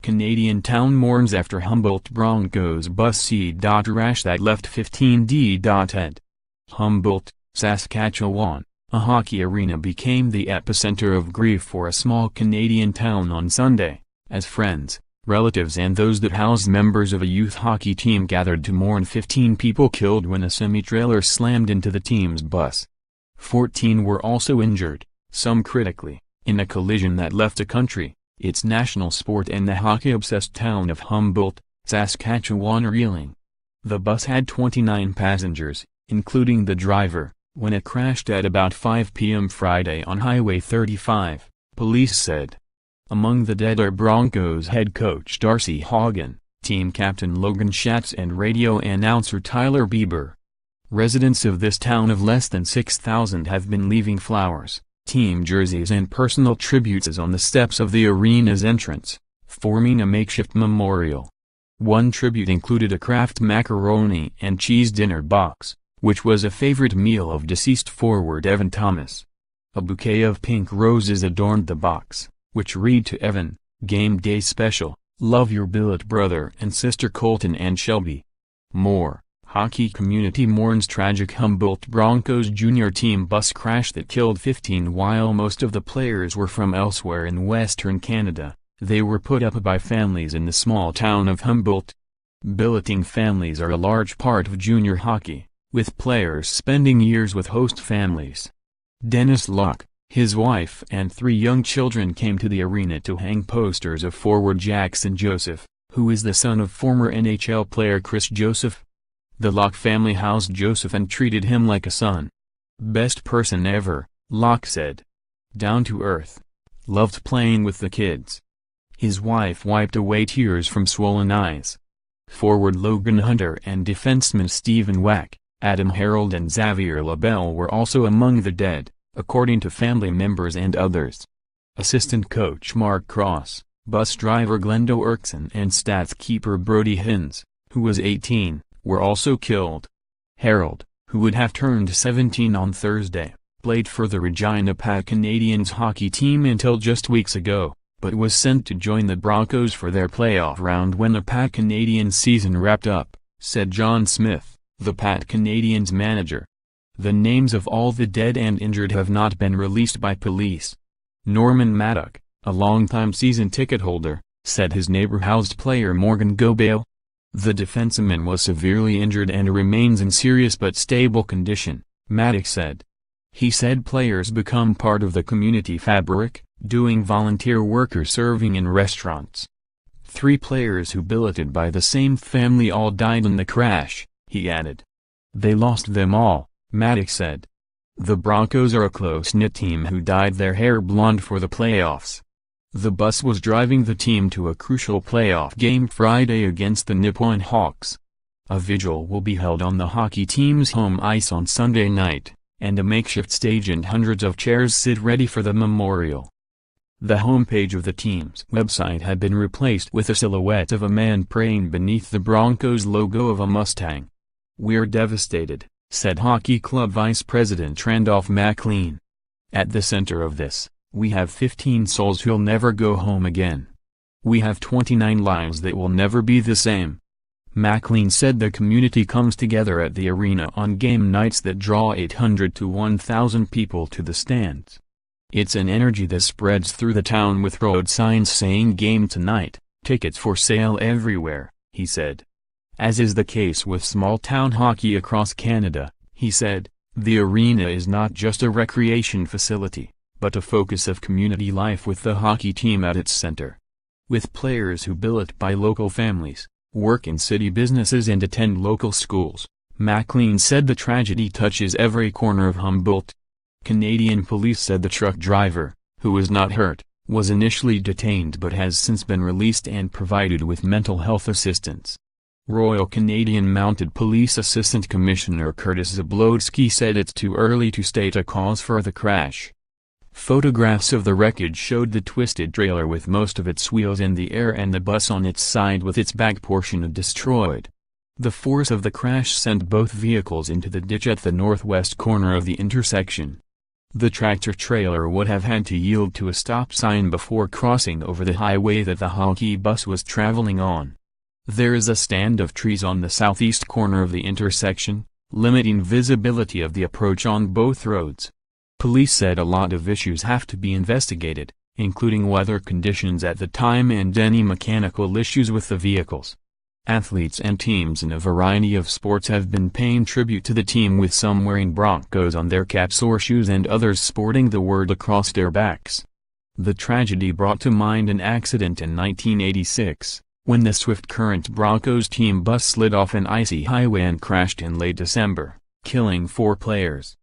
Canadian town mourns after Humboldt Broncos bus c.rash that left 15 d.ead. Humboldt, Saskatchewan, a hockey arena became the epicenter of grief for a small Canadian town on Sunday, as friends, relatives and those that housed members of a youth hockey team gathered to mourn 15 people killed when a semi-trailer slammed into the team's bus. 14 were also injured, some critically, in a collision that left the country, its national sport and the hockey-obsessed town of Humboldt, Saskatchewan reeling. The bus had 29 passengers, including the driver, when it crashed at about 5 p.m. Friday on Highway 35, police said. Among the dead are Broncos head coach Darcy Haugan, team captain Logan Schatz and radio announcer Tyler Bieber. Residents of this town of less than 6,000 have been leaving flowers, team jerseys and personal tributes on the steps of the arena's entrance, forming a makeshift memorial. One tribute included a Kraft macaroni and cheese dinner box, which was a favorite meal of deceased forward Evan Thomas. A bouquet of pink roses adorned the box, which read to Evan, "Game Day Special, love your billet brother and sister Colton and Shelby." More, hockey community mourns tragic Humboldt Broncos junior team bus crash that killed 15. While most of the players were from elsewhere in Western Canada, they were put up by families in the small town of Humboldt. Billeting families are a large part of junior hockey, with players spending years with host families. Dennis Locke, his wife and 3 young children came to the arena to hang posters of forward Jackson Joseph, who is the son of former NHL player Chris Joseph. The Locke family housed Joseph and treated him like a son. "Best person ever," Locke said. "Down to earth. Loved playing with the kids." His wife wiped away tears from swollen eyes. Forward Logan Hunter and defenseman Stephen Wack, Adam Harold and Xavier LaBelle were also among the dead, according to family members and others. Assistant coach Mark Cross, bus driver Glendo Erkson and stats keeper Brody Hines, who was 18, were also killed. Harold, who would have turned 17 on Thursday, played for the Regina Pat Canadians hockey team until just weeks ago, but was sent to join the Broncos for their playoff round when the Pat Canadians season wrapped up, said John Smith, the Pat Canadians manager. The names of all the dead and injured have not been released by police. Norman Maddock, a longtime season ticket holder, said his neighbor housed player Morgan Gobale. The defenseman was severely injured and remains in serious but stable condition, Maddock said. He said players become part of the community fabric, doing volunteer work or serving in restaurants. 3 players who billeted by the same family all died in the crash, he added. They lost them all, Maddock said. The Broncos are a close-knit team who dyed their hair blonde for the playoffs. The bus was driving the team to a crucial playoff game Friday against the Nippon Hawks. A vigil will be held on the hockey team's home ice on Sunday night, and a makeshift stage and hundreds of chairs sit ready for the memorial. The homepage of the team's website had been replaced with a silhouette of a man praying beneath the Broncos logo of a Mustang. "We're devastated," said hockey club vice president Randolph McLean. "At the center of this, we have 15 souls who'll never go home again. We have 29 lives that will never be the same." McLean said the community comes together at the arena on game nights that draw 800 to 1,000 people to the stands. "It's an energy that spreads through the town with road signs saying game tonight, tickets for sale everywhere," he said. As is the case with small-town hockey across Canada, he said, the arena is not just a recreation facility, but a focus of community life with the hockey team at its center. With players who billet by local families, work in city businesses and attend local schools, McLean said the tragedy touches every corner of Humboldt. Canadian police said the truck driver, who was not hurt, was initially detained but has since been released and provided with mental health assistance. Royal Canadian Mounted Police Assistant Commissioner Curtis Zablodski said it's too early to state a cause for the crash. Photographs of the wreckage showed the twisted trailer with most of its wheels in the air and the bus on its side with its back portion destroyed. The force of the crash sent both vehicles into the ditch at the northwest corner of the intersection. The tractor-trailer would have had to yield to a stop sign before crossing over the highway that the hockey bus was traveling on. There is a stand of trees on the southeast corner of the intersection, limiting visibility of the approach on both roads. Police said a lot of issues have to be investigated, including weather conditions at the time and any mechanical issues with the vehicles. Athletes and teams in a variety of sports have been paying tribute to the team, with some wearing Broncos on their caps or shoes and others sporting the word across their backs. The tragedy brought to mind an accident in 1986, when the Swift Current Broncos team bus slid off an icy highway and crashed in late December, killing 4 players.